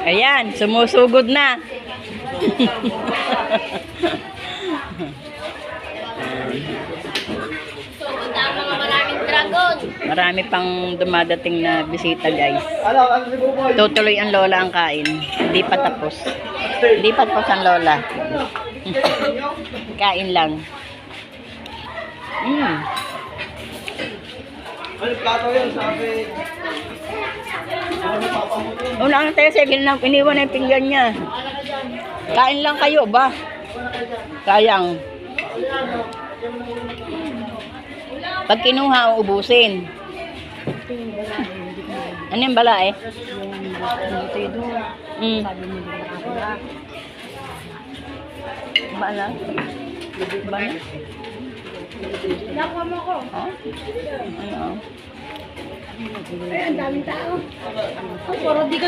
Ayan, sumusugod na. Sugod ang mga maraming dragon. Marami pang dumadating na bisita, guys. Tutuloy ang lola ang kain. Hindi pa tapos. Hindi pa tapos ang lola. Kain lang. Ano plato yun? Sabi. Una ang tayo sa iniwan na yung pinggan niya. Kain lang kayo ba? Sayang. Pag kinuha, ubusin. Ano yung bala eh? Bala? Bala? Nakuha mo ko. Ha? Ano? Ay, ang daming tao. Puro di ka